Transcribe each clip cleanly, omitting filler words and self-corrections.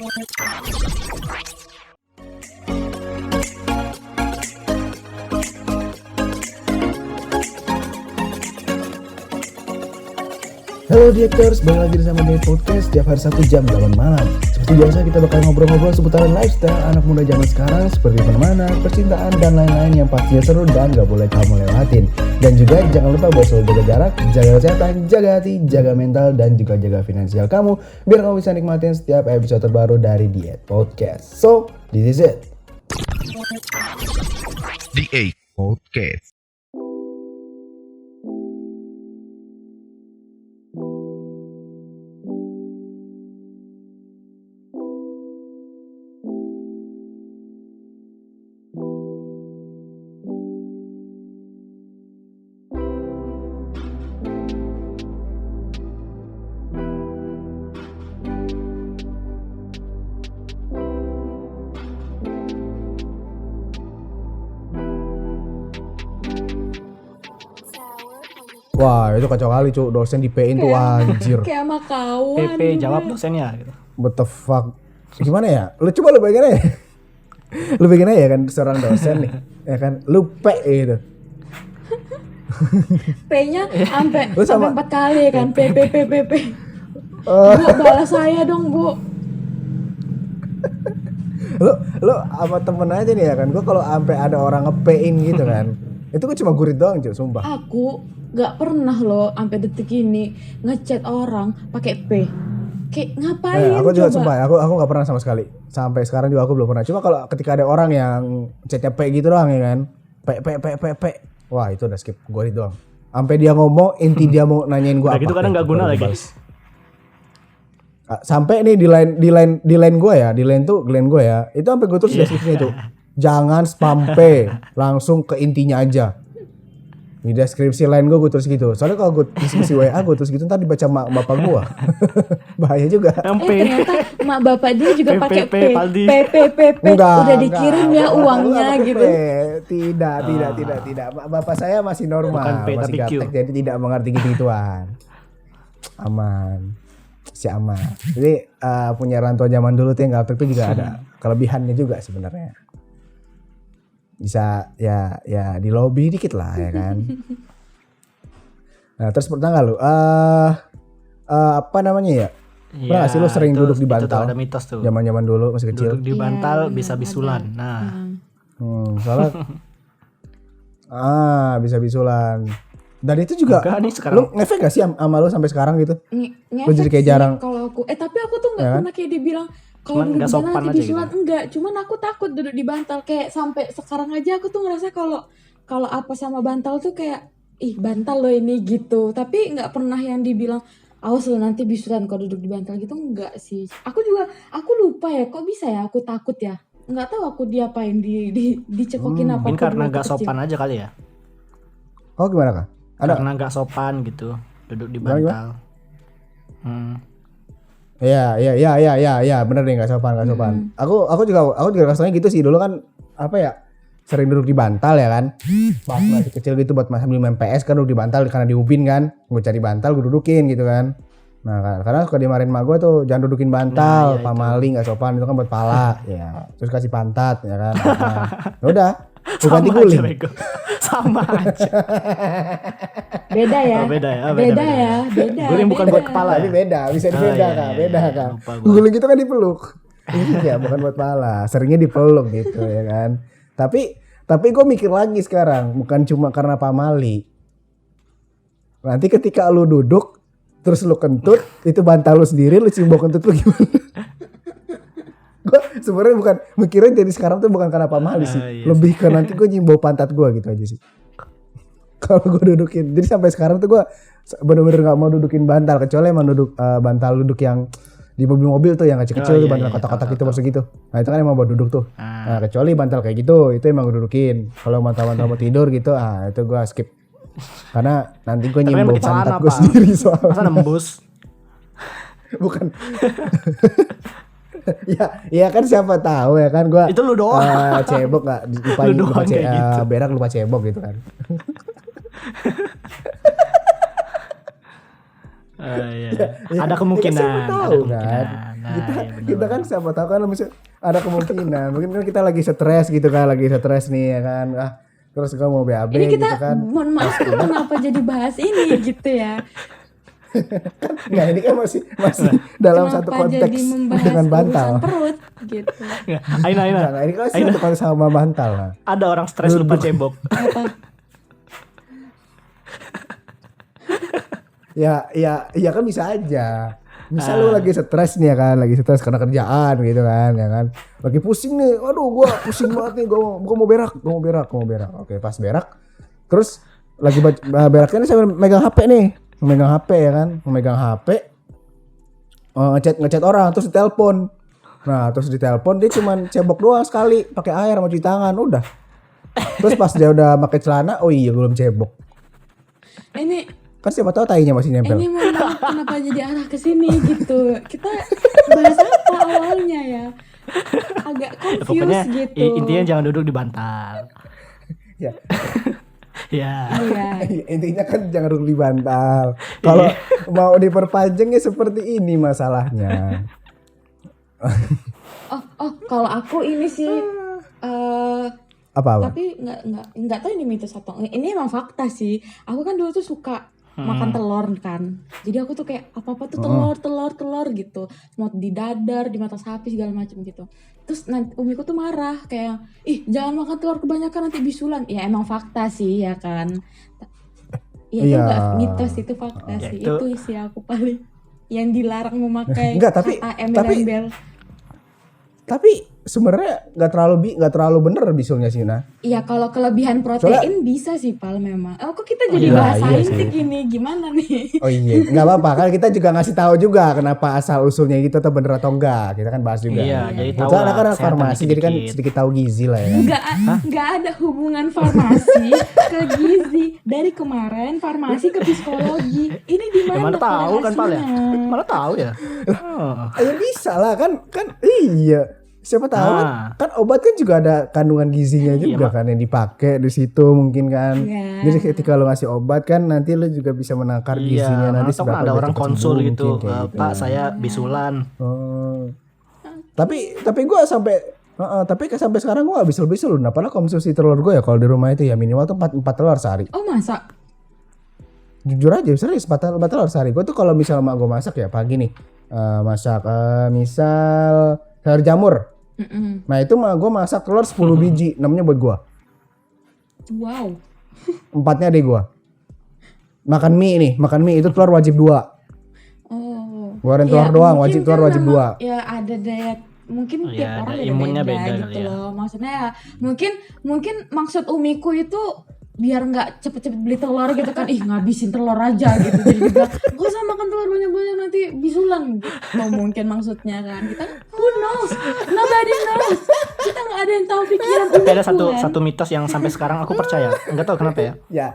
Halo Dieters, balik lagi sama Diet Podcast setiap hari Sabtu jam 8 malam. Seperti biasa kita bakal ngobrol-ngobrol seputar lifestyle anak muda zaman sekarang seperti pertemanan, percintaan, dan lain-lain yang pastinya seru dan gak boleh kamu lewatin. Dan juga jangan lupa buat selalu jaga jarak, jaga kesehatan, jaga hati, jaga mental, dan juga jaga finansial kamu biar kamu bisa nikmatin setiap episode terbaru dari Diet Podcast. So, this is it. Diet Podcast. Wah, itu kacau kali cu, dosen di PN tuh anjir. Kayak sama kawan. PP jawab dosennya gitu. What the fuck? Gimana ya? Lu bayangin aja. Lu bayangin aja kan seorang dosen nih, ya kan? Lu P gitu. P-nya sampai Lu sama- 4 kali kan. P. Bu, balas saya dong, Bu. Lu sama temen aja nih ya kan? Gua kalau sampai ada orang nge-P-in gitu kan. Itu gua cuma gurit doang cu, sumpah. Aku gak pernah loh sampai detik ini ngechat orang pakai P. Kayak ngapain Aku juga coba? sumpah, aku gak pernah sama sekali. Sampai sekarang juga aku belum pernah. Cuma kalau ketika ada orang yang chatnya P gitu doang ya kan. P. Wah, itu udah skip, gurit doang. Sampai dia ngomong, inti dia mau nanyain gua Udah apa. gitu kadang nggak guna lagi. Sampai nih di line gue ya, di line tuh Glenn gue ya, itu sampai gue tulis deskripsinya itu, jangan spam P, langsung ke intinya aja. Di deskripsi line gue tulis gitu, soalnya kalau gue deskripsi WA gue tulis gitu ntar dibaca mak bapak gue, bahaya juga. Yang P. Ternyata mak bapak dia juga P, pakai P, P. Paldi. P. Udah dikirim ya uangnya Enggak, gitu. Tidak. Bapak saya masih normal, Bukan P, masih tapi Q. gaptek, jadi tidak mengerti gitu-gituan. Aman. Si aman. Jadi punya orang tua zaman dulu tuh yang gaptek tuh juga ada kelebihannya juga sebenarnya. Bisa ya di lobby dikit lah ya kan. Nah terus pernah nggak lu? Apa namanya ya? Pernah nggak sih lu sering duduk di Itu tuh bantal? ada mitos tuh. Zaman dulu masih kecil. Duduk di bantal Iya, bisa bisulan. Nah, Soalnya bisa bisulan. Dan itu juga enggak nih sekarang. lu ngefek gak sih sama lu sampai sekarang gitu? Ngefek Lu jadi kayak sih jarang. kalau aku. Tapi aku tuh nggak Ya kan? pernah kayak dibilang kalau Cuman duduk nggak di bantal sopan nanti aja bisulan. gitu. Enggak, cuman aku takut duduk di bantal. Kayak sampai sekarang aja aku tuh ngerasa kalau apa sama bantal tuh kayak ih bantal lo ini gitu. Tapi nggak pernah yang dibilang awas lo nanti bisulan kalau duduk di bantal gitu, enggak sih. Aku lupa ya, kok bisa ya aku takut ya. Nggak tahu aku diapain dicekokin apa. mungkin aku karena dulu nggak waktu kecil. sopan aja kali ya. Oh gimana Kak? Ada? Karena nggak sopan gitu duduk di Gimana? bantal. Iya, bener nih nggak sopan. Aku juga rasanya gitu sih dulu kan apa ya sering duduk di bantal ya kan. Pas masih kecil gitu buat sambil main PS kan duduk di bantal karena di Upin kan. Gue cari bantal gue dudukin gitu kan. Nah karena suka dimarahin emak gue tuh jangan dudukin bantal, Nah, iya pamali nggak sopan itu kan buat pala ya. Terus kasih pantat ya kan. Nah, udah. Bukan Sama diguling. aja, Bego. Sama aja. Beda ya. Oh, beda ya, Beda ya. Beda. Guling bukan buat kepala Tapi ya. beda, bisa dibeda iya, Kak, iya, beda iya, Kak. lupa gua. Guling itu kan dipeluk. Iya, bukan buat pala. Seringnya dipeluk gitu ya kan. Tapi gue mikir lagi sekarang, bukan cuma karena pamali. Nanti ketika lu duduk, terus lu kentut, itu bantal lu sendiri, lu cium bau kentut lu gimana? Gue sebenarnya bukan mikirnya jadi sekarang tuh bukan karena pamali sih, Iya lebih ke nanti gue nyium bau pantat gue gitu aja sih. Kalau gue dudukin, jadi sampai sekarang tuh gue bener-bener nggak mau dudukin bantal kecuali emang bantal duduk yang di mobil-mobil tuh yang kecil-kecil tuh bantal kotak-kotak itu maksud gitu. Nah itu kan emang buat duduk tuh. Nah kecuali bantal kayak gitu, itu emang gue dudukin. Kalau bantal-bantal mau tidur gitu, itu gue skip. Karena nanti gue Tapi nyium bau pakai celana, pantat gue Pak. sendiri soalnya. Masa nembus? Bukan. ya kan siapa tahu ya kan gue Itu lu doang. cebok nggak lupa Lu doang kayak gitu. berak lupa cebok gitu kan. Iya. Ada kemungkinan. siapa tahu, Ada kemungkinan. Nah, kita iya bener kita kan siapa tahu kan misalnya ada kemungkinan mungkin kan kita lagi stres gitu kan, lagi stres nih ya kan, terus kamu mau BAB Ini gitu kita kan. mohon maaf kenapa jadi bahas ini gitu ya. Nggak, ini kan masih dalam Kenapa satu konteks jadi membahas dengan bantal. urusan perut gitu. Aina. Nah, ini kan masih satu konteks sama bantal. Nah. Ada orang stres lupa cebok. Apa? Ya kan bisa aja. Misal lu lagi stres nih ya kan, lagi stres karena kerjaan gitu kan, ya kan. Lagi pusing nih, aduh gua pusing banget nih, gua mau berak. Oke, pas berak. Terus lagi beraknya nih sambil megang HP nih. Megang HP ya kan, megang HP. Ngechat orang terus ditelepon. Nah, terus ditelepon dia cuman cebok doang sekali, pakai air sama cuci tangan, udah. Terus pas dia udah pakai celana, oh iya belum cebok. Ini Kan siapa tahu tainya masih nempel. ini mohon maaf kenapa jadi arah ke sini gitu. Kita bahas apa awalnya ya? Agak Pokoknya confused gitu. intinya jangan duduk di bantal. Ya. Ya. Iya. Intinya kan jangan duduk di bantal. Kalau mau diperpanjang ya seperti ini masalahnya. Oh, kalau aku ini sih Apa? tapi nggak tahu ini mitos atau enggak. Ini emang fakta sih. Aku kan dulu tuh suka makan telur kan. Jadi aku tuh kayak apa-apa tuh telur gitu. Mau di dadar, di mata sapi segala macam gitu. Terus nanti umiku tuh marah kayak, "Ih, jangan makan telur kebanyakan nanti bisulan." Ya emang fakta sih ya kan. Ya itu Iya. enggak mitos, itu fakta Ya, sih. itu- Itu sih aku paling yang dilarang memakai Enggak, tapi- kata embel-embel. Tapi sebenarnya nggak terlalu bener bisulnya sih nah. Iya, kalau kelebihan protein bisa sih Pal memang. Oh, kok kita jadi Iya, bahas iya sains sih. sih gini? Gimana nih? Oh iya, nggak apa-apa kan kita juga ngasih tahu juga kenapa asal usulnya gitu atau bener atau enggak. Kita kan bahas juga. Iya, jadi tahu Kebetulan lah kan kesehatan farmasi jadi kan dikit-dikit. sedikit tahu gizi lah ya. Nggak ada hubungan farmasi ke gizi. Dari kemarin farmasi ke psikologi. Ini di Ya, mana mana tahu kan Pal ya? korelasinya? Mana tahu ya? Oh. Ya bisa lah kan iya. Siapa tahu kan obat kan juga ada kandungan gizinya juga kan yang dipakai di situ mungkin kan. Iya. Jadi ketika lo ngasih obat kan nanti lo juga bisa menakar gizinya nanti atau seberapa kan ada dia orang cepat konsul sembuh gitu, mungkin, kayak gitu. Pak saya bisulan. Oh. Tapi gue sampai sekarang gue gak bisul-bisul. Nah, padahal konsumsi telur gue ya kalau di rumah itu ya minimal tuh 4 telur sehari. Oh, masa? Jujur aja serius 4 telur sehari. Gue tuh kalau misal mak gue masak ya pagi nih masak misal sayur jamur. Mm-mm. Nah itu mak gue masak telur 10 biji, 6-nya buat gue, Wow. 4-nya adek gue. Makan mie itu telur wajib 2. Oh. Goreng telur doang, wajib telur wajib memang 2. Ya ada daya mungkin Oh, tiap ya, orang ada beda imunnya beda beda gitu kali ya. loh. Maksudnya ya, mungkin maksud umiku itu biar nggak cepet-cepet beli telur gitu kan. Ih, ngabisin telur aja gitu. Jadi dia bilang, "Gak usah makan telur banyak-banyak nanti bisulan." Gitu mungkin maksudnya kan. Kita who knows? Nobody knows. Kita nggak ada yang tahu pikiran Tapi ada umiku, kan. satu mitos yang sampai sekarang aku percaya. Enggak tahu kenapa ya. Ya.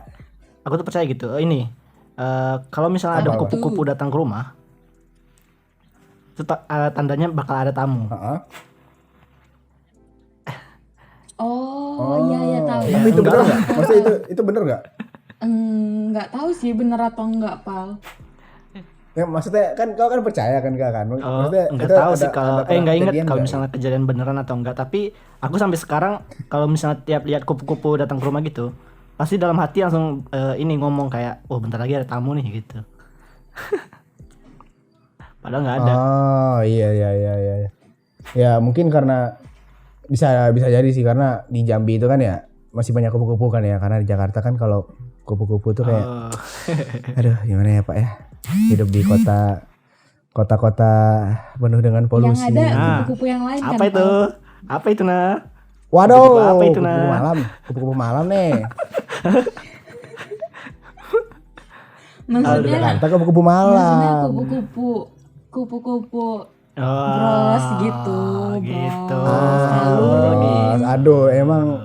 Aku tuh percaya gitu. Kalau misalnya ada Apa? kupu-kupu datang ke rumah, itu tandanya bakal ada tamu. Heeh. Oh, iya tahu. Ya, Tapi itu enggak bener lah. nggak? Maksudnya itu bener nggak? Nggak tahu sih bener atau enggak, Pal. Ya maksudnya kan kau kan percaya kan gak kan? Oh, Maksudnya nggak itu tahu ada- sih kalau ada nggak inget kejadian kalau nggak? misalnya kejadian beneran atau enggak. Tapi aku sampai sekarang kalau misalnya tiap lihat kupu-kupu datang ke rumah gitu, pasti dalam hati langsung ini ngomong kayak, oh bentar lagi ada tamu nih gitu. Padahal nggak ada. Oh iya. Ya mungkin karena bisa jadi sih karena di Jambi itu kan ya masih banyak kupu-kupu kan ya, karena di Jakarta kan kalau kupu-kupu tuh kayak Oh. aduh gimana ya Pak ya, hidup di kota-kota penuh dengan polusi. Yang ada Nah, kupu-kupu yang lain kan. Apa itu? Pal. Apa itu nah? Waduh, Apa itu, kupu-kupu Nah? kupu-kupu malam nih. Kalau di Maksudnya Jakarta kupu-kupu maksudnya malam. kupu-kupu Oh, bros gitu, gitu. bros. Ah, aduh emang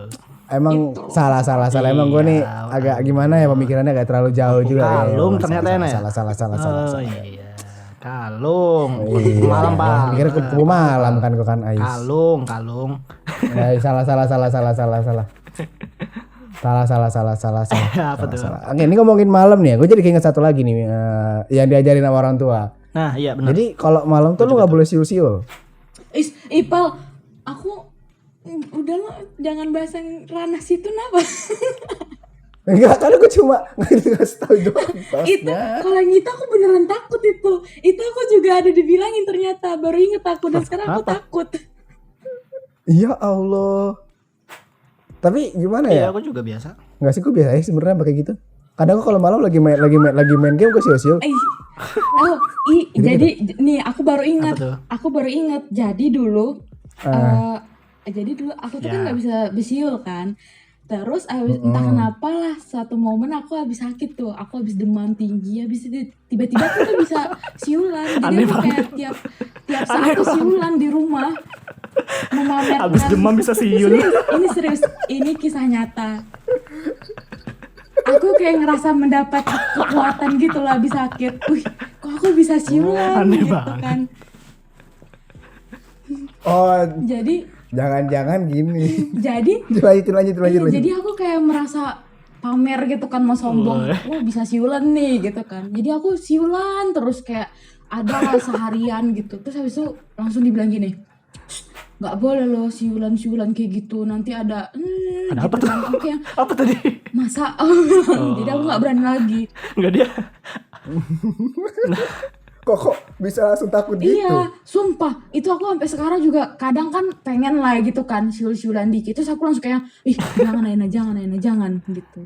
Itu. salah emang gue nih Iya, agak gimana ya pemikirannya agak terlalu jauh juga ya. Kalung ternyata ya, Nah? salah. Oh iya. Kalung. Iya, Malam, Pak. Mikirnya kupu malam kan gue kan Ais. Kalung. Ya, salah. Apa tuh? Salah. Oke, ini ngomongin malam nih ya. Gue jadi keinget satu lagi nih yang diajarin sama orang tua. Nah, iya benar. Jadi kalau malam tuh lu nggak boleh siul-siul. Ipal, aku udah lo jangan bahas yang ranah situ napa. Enggak, kan aku cuma ngasih tahu doang. Itu kalau yang itu aku beneran takut itu. Itu aku juga ada dibilangin ternyata. Baru inget aku dan sekarang aku takut. Ya Allah. Tapi gimana Iya, ya? aku juga biasa. Enggak sih, gue biasa aja sebenarnya pakai gitu. Kadang aku kalau malam lagi main game gue siul-siul. Jadi nih aku baru ingat. Apa tuh? Aku baru ingat. Jadi dulu aku tuh kan Ya. nggak bisa bersiul kan. Terus entah kenapa lah suatu momen aku habis sakit tuh. Aku habis demam tinggi. Habis itu tiba-tiba aku tuh bisa siulan. Jadi Aneh aku kayak banget. tiap saat tuh siulan di rumah. Memamerkan. Habis demam bisa siul. Ini serius, ini kisah nyata. Aku kayak ngerasa mendapat kekuatan gitu lah habis sakit. Wih, kok aku bisa siulan Aneh gitu banget. kan. Oh, Jadi jangan-jangan gini. jadi Lanjut. jadi aku kayak merasa pamer gitu kan, mau sombong. Wah, bisa siulan nih gitu kan. Jadi aku siulan terus kayak ada seharian gitu. Terus habis itu langsung dibilang gini, nggak boleh loh siulan kayak gitu, nanti ada Ada apa gitu tuh? kan. Oke, Apa tadi? masa jadi aku nggak berani lagi. Enggak dia. Kok bisa langsung takut gitu? Iya, sumpah itu aku sampai sekarang juga kadang kan pengen lah gitu kan siul-siulan dikit, terus aku langsung kayak jangan Aina jangan gitu.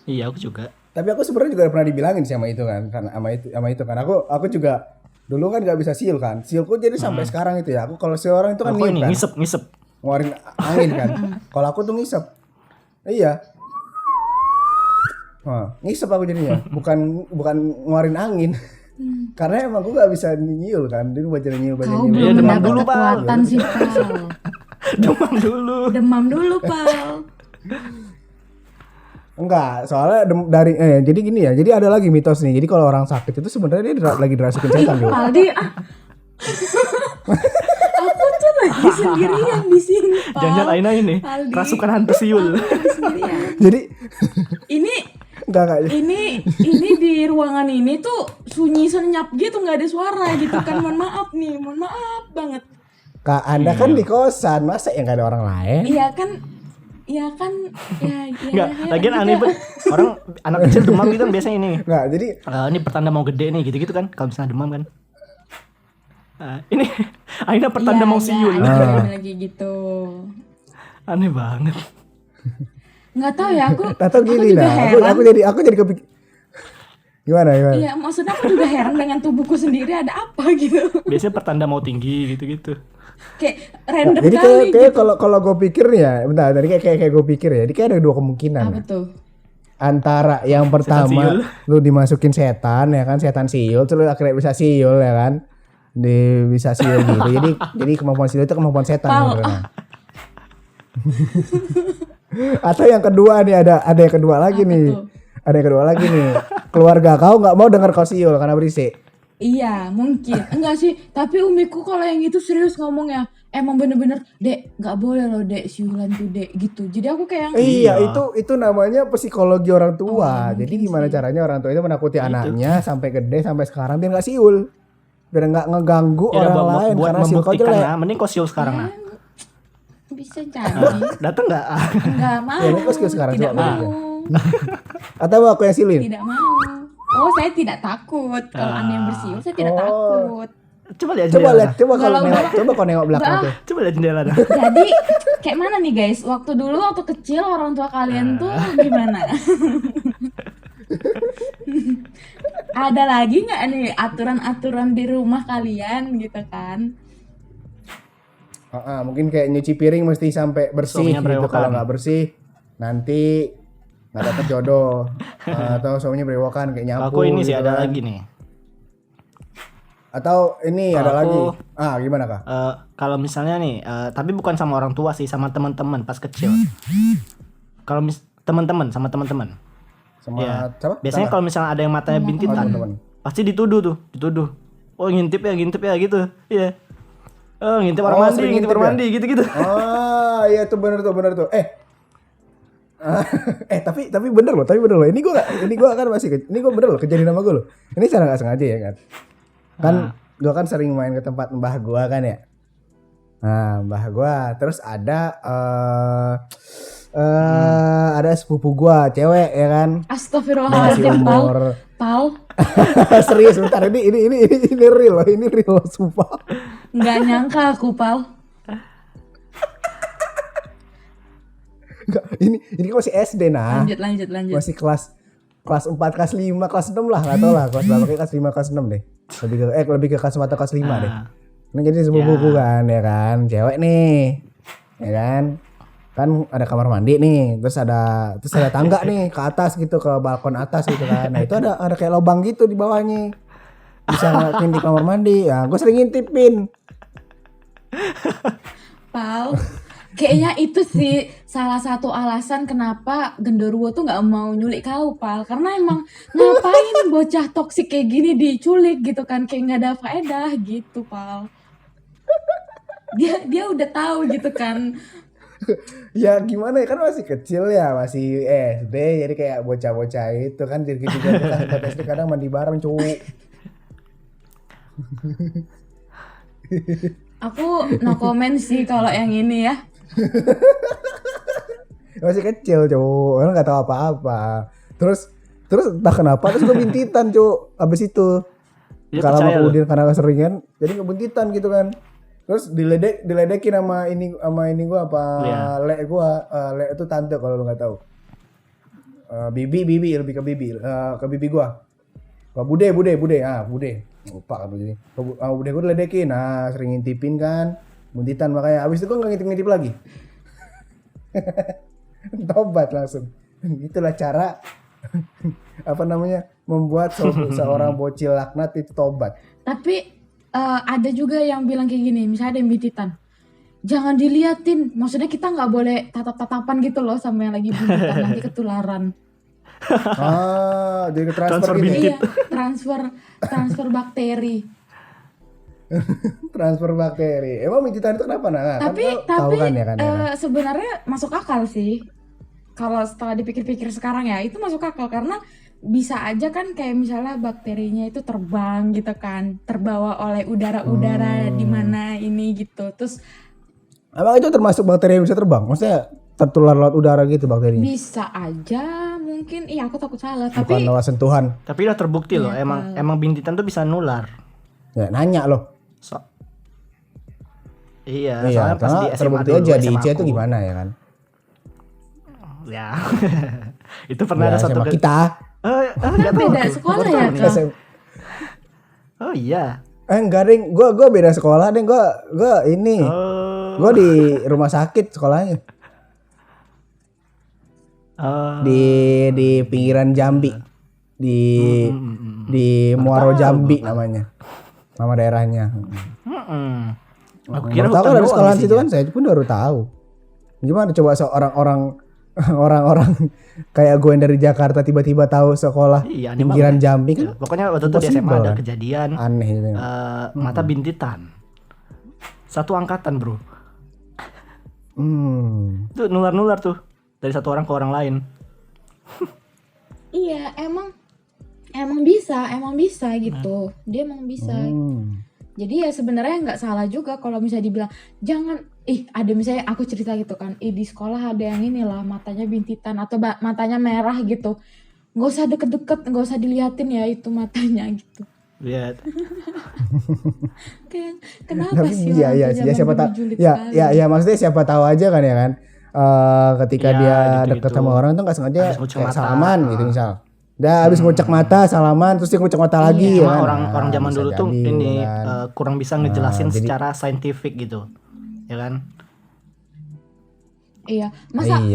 Iya, aku juga. Tapi aku sebenarnya juga pernah dibilangin sih sama itu kan, sama itu kan. Aku juga dulu kan nggak bisa siul kan. Siulku jadi sampai sekarang itu ya. Aku kalau siul orang itu kan Aku niup ini kan. ngisep. Ngeluarin angin kan. Kalau aku tuh ngisep. Iya. Ngisep aku jadinya, bukan ngeluarin angin. Karena emang aku nggak bisa nyiul kan. Dia baca nyiul. Kau Iya, belum demam mendapat dulu, Pak. kekuatan sih, Pal. Demam dulu. Demam dulu, Pal. Enggak, soalnya jadi gini ya. Jadi ada lagi mitos nih. Jadi kalau orang sakit itu sebenarnya dia lagi dirasukin setan gitu. Paldi, aku tuh lagi sendirian di sini, Pal. Jangan Aina ini Aldi. rasukan hantu siul. Aku lagi sendirian. Jadi Ini enggak. ini di ruangan ini tuh sunyi senyap gitu, nggak ada suara gitu kan. Mohon maaf banget. Kak, Anda kan di kosan, masa ya nggak ada orang lain? Iya kan ya Enggak, lagian aneh banget. Orang anak kecil demam gitu kan biasanya ini. Nggak, jadi Ini pertanda mau gede nih gitu-gitu kan kalau misalnya demam kan. Ini Aina pertanda mau siul. lagi gitu. Aneh banget. Nggak tahu ya aku. atau gini juga lah, heran. aku jadi kepikir. Gimana? Iya, maksudnya aku juga heran dengan tubuhku sendiri ada apa gitu. Biasanya pertanda mau tinggi gitu-gitu. Kayak random Jadi kali kayak gitu. kalau gue pikir nih ya, bentar, tadi kayak gue pikir ya, jadi kayak ada dua kemungkinan. Apa tuh? Antara yang siul. pertama lu dimasukin setan ya kan, setan siul, terus lu akhirnya bisa siul ya kan, bisa siul gitu. Jadi kemampuan siul itu kemampuan setan Pal. sebenarnya. Atau yang kedua nih, ada yang kedua lagi Apa nih. tuh? Ada yang kedua lagi nih. Keluarga kau nggak mau dengar kau siul karena berisik. Iya, mungkin. Enggak sih, tapi umiku kalau yang itu serius ngomongnya. Emang bener-bener, Dek, nggak boleh loh, Dek, siulan tuh, Dek, gitu. Jadi aku kayak Iya, itu namanya psikologi orang tua. Jadi mungkin gimana sih. caranya orang tua itu menakuti anaknya sampai gede sampai sekarang biar nggak siul. Biar nggak ngeganggu orang lain buat karena siul kau membuktikan jelek. nah, mending kau siul sekarang nah. bisa jadi. Datang enggak? Enggak mau. Ya, ini kok sekarang Tidak coba mau. Atau aku yang siulin? Tidak mau. Oh, saya tidak takut. Kalau Anda yang bersiul, saya tidak takut. Coba lihat Coba jendela. lihat, coba kalau Kalau nengok, coba kau nengok belakang Enggak. tuh. Coba lihat jendela dah. Jadi kayak mana nih guys? Waktu kecil orang tua kalian tuh gimana? Ada lagi nggak nih aturan-aturan di rumah kalian gitu kan? Mungkin kayak nyuci piring mesti sampai bersih Suaminya gitu. berewokan. Kalau nggak bersih nanti nggak dapet jodoh. Atau suaminya berewokan kayak nyapu. Aku ini sih gitu ada kan. lagi nih. Atau ini ada lagi. Aku- Gimana kak? Kalau misalnya nih, tapi bukan sama orang tua sih, sama teman-teman pas kecil. Kalau teman-teman sama teman-teman. Sama Iya. siapa? Biasanya kalau misalnya ada yang matanya bintitan, teman-teman. pasti dituduh. Oh ngintip ya gitu. Iya. Oh ngintip orang mandi, sering ngintip ngintip orang ya? mandi gitu-gitu. Iya tuh bener tuh. Tapi bener loh. Ini gua kan masih ini gua bener loh kejadian sama gua loh. Ini secara nggak sengaja ya kan. Kan gua kan sering main ke tempat mbah gua kan ya. Nah, mbah gua terus ada sepupu gua cewek ya kan. Masih Astagfirullahaladzim, umur Pal. serius bentar ini real loh, ini real sumpah. Nggak nyangka aku, Pal. Enggak, ini kan masih SD nah. Lanjut. Masih kelas 4, kelas 5, kelas 6 lah, enggak tahu lah kelas berapa, kayak kelas 5, kelas 6 deh. Lebih ke kelas 4 atau kelas 5 deh. Ini jadi sepupuku kan, ya kan, cewek nih. Ya kan? Kan ada kamar mandi nih, terus ada tangga nih ke atas gitu, ke balkon atas gitu kan. Nah, itu ada kayak lubang gitu di bawahnya. Bisa ngintip kamar mandi. Ya, gue sering ngintipin. Pal, kayaknya itu sih salah satu alasan kenapa genderuwo tuh nggak mau nyulik kau, Pal. Karena emang ngapain bocah toksik kayak gini diculik gitu kan, kayak nggak ada faedah gitu, Pal. Dia udah tahu gitu kan. Ya gimana ya, kan masih kecil ya, masih SD, jadi kayak bocah-bocah itu kan, jadi juga kelas 4 SD kadang mandi bareng cowok. Aku no comment sih kalau yang ini ya. Masih kecil cowok, orang nggak tahu apa-apa. Terus entah kenapa terus gue bintitan cowok abis itu. Dia Kalau percaya kemudian karena keseringan jadi ngebuntitan gitu kan. Terus diledekin sama ini gue apa le itu tante kalau lu nggak tahu. Bibi lebih ke bibi, ke bibi gue. Bude lupa kan begini. Bude gue diledekin, nah sering ngintipin kan, buntitan, makanya abis itu gue nggak ngintip lagi. Tobat langsung. Itulah cara apa namanya membuat seorang bocil laknat itu tobat. Tapi ada juga yang bilang kayak gini, misalnya ada yang bintitan, jangan diliatin, maksudnya kita nggak boleh tatap-tatapan gitu loh sama yang lagi bintitan, nanti ketularan. Jadi transfer Transfer gitu. Iya, transfer bakteri. Transfer bakteri. Emang bintitan itu kenapa nah? Tapi tahu kan ya kan. sebenarnya masuk akal sih. Kalau setelah dipikir-pikir sekarang ya, itu masuk akal karena bisa aja kan kayak misalnya bakterinya itu terbang gitu kan, terbawa oleh udara-udara di mana ini gitu. Terus Emang itu termasuk bakteri yang bisa terbang? Maksudnya tertular lewat udara gitu bakterinya? bisa aja mungkin, iya aku takut salah, Bukan tapi lewat sentuhan. Tapi udah terbukti loh, Iya, emang bintitan tuh bisa nular. Ya nanya loh. Iya, Iya, soalnya pas karena di SMA terbukti dulu, aja di SMA IC itu aku. gimana ya kan? Ya. Itu pernah Ya, ada satu SMA kita. nggak tahu beda tuh. sekolah Baru ya, tahu nih. Kak? Oh iya. Enggak ding, gua beda sekolah ding, gua ini. Oh. Gua di rumah sakit sekolahnya. Oh. Di pinggiran Jambi. Di Muaro Jambi namanya. Nama daerahnya. Aku kira Baru tahu kan hutan ada doang sekolahan situ isinya. kan, saya pun baru tahu. Gimana coba orang-orang kayak gue yang dari Jakarta tiba-tiba tahu sekolah Iya, aneh pinggiran banget. Jambi kan? Pokoknya waktu itu di SMA Impossible, ada kan? kejadian Aneh gitu. mata bintitan. Satu angkatan, Bro. Itu nular-nular tuh dari satu orang ke orang lain. iya emang bisa gitu, dia emang bisa. Jadi ya sebenarnya nggak salah juga kalau misalnya dibilang jangan, ada misalnya aku cerita gitu kan, di sekolah ada yang inilah matanya bintitan atau matanya merah gitu, nggak usah deket-deket, nggak usah diliatin ya itu matanya gitu. Lihat. Kayak kenapa Tapi sih iya orang tuh ya siapa zaman tahu. dulu julid Ya, sekali? ya maksudnya siapa tahu aja kan ya kan. Ketika Ya, dia gitu-gitu. deket sama orang tuh nggak sengaja Habis ngucek kayak mata. salaman gitu misal. Udah habis ngucek mata, salaman, terus dia ngucek mata lagi ya Cuma kan. orang zaman Bisa dulu tuh jadi, ini gitu kan. kurang bisa ngejelasin jadi- secara saintifik gitu. Ya kan? Iya, masa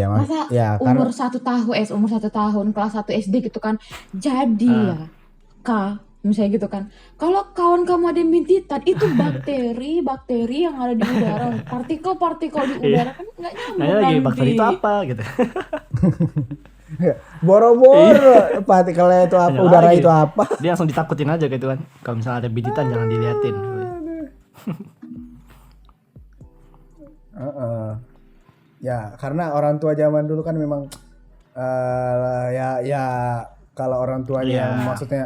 ya, karena- umur 1 tahun kelas 1 SD gitu kan, jadi ya Kak, misalnya gitu kan, kalau kawan kamu ada yang bintitan, itu bakteri yang ada di udara, partikel di udara kan nggak nyambung Nanya lagi nanti. bakteri itu apa gitu. Boro-boro partikelnya itu apa, Nanya udara lagi. itu apa. Dia langsung ditakutin aja gitu kan. Kalau misalnya ada bintitan jangan diliatin. Ya karena orang tua zaman dulu kan memang ya kalau orang tuanya Iya. maksudnya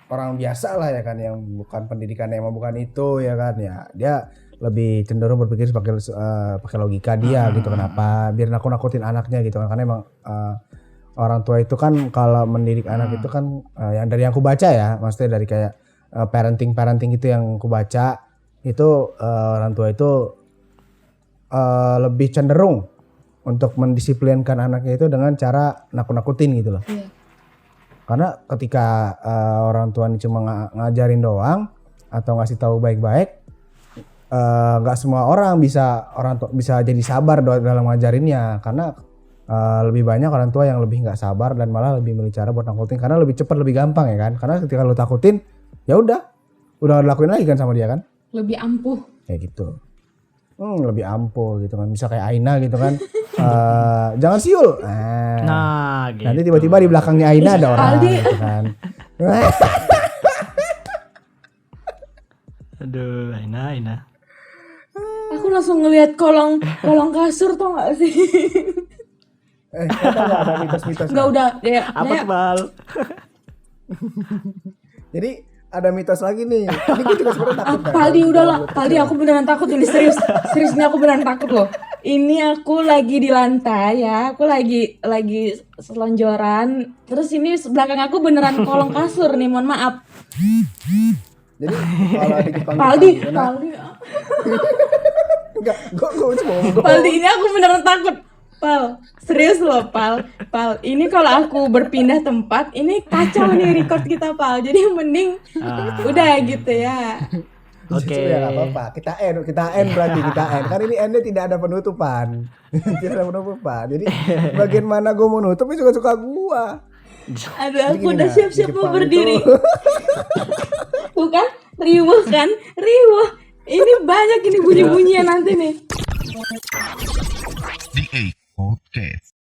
orang biasa lah ya kan, yang bukan pendidikan, yang bukan itu ya kan, ya dia lebih cenderung berpikir pakai logika dia gitu. Kenapa biar nakut-nakutin anaknya gitu kan, karena emang orang tua itu kan kalau mendidik anak itu kan yang dari yang aku baca ya, maksudnya dari kayak parenting itu yang aku baca itu, orang tua itu lebih cenderung untuk mendisiplinkan anaknya itu dengan cara nakut-nakutin gitu loh. Iya. Karena ketika orang tua ini cuma ngajarin doang atau ngasih tahu baik-baik, nggak semua orang bisa jadi sabar dalam ngajarinnya, karena lebih banyak orang tua yang lebih nggak sabar dan malah lebih milih cara buat nakutin karena lebih cepat, lebih gampang ya kan. Karena ketika lo takutin ya udah lakuin lagi kan sama dia kan, Lebih ampuh. kayak gitu. Lebih ampuh gitu kan, bisa kayak Aina gitu kan. Jangan siul. Nah, gitu. Nanti tiba-tiba di belakangnya Aina ada orang Aldi. gitu kan. Aduh, Aina. Aku langsung ngelihat kolong kasur tau gak sih? Ada mitos-mitos. Enggak kan? udah ya. Apa tuh, Bal? Jadi ada mitos lagi nih. Ini gue juga sebenarnya takut. kan. Paldi udahlah, Paldi aku beneran takut ini, serius ini aku beneran takut loh. Ini aku lagi di lantai ya, aku lagi selonjoran, terus ini belakang aku beneran kolong kasur nih, mohon maaf. Jadi kalau di Jepang Paldi, Paldi enggak, gue cuma ngomong. Paldi ini aku beneran takut. Pal, serius loh Pal, ini kalau aku berpindah tempat, ini kacau nih record kita Pal, jadi mending udah gitu ya. Oke. Ya nggak apa-apa. Kita end berarti kita end. Kan ini endnya tidak ada penutupan. Tidak ada penutupan. Jadi bagian mana gue mau nutup itu suka gua. Aduh, aku Gini, udah nah, siap-siap di mau Jepang berdiri. itu- Tuh kan, riuh kan, riuh. Ini banyak ini bunyi-bunyian nanti nih. DA Podcast.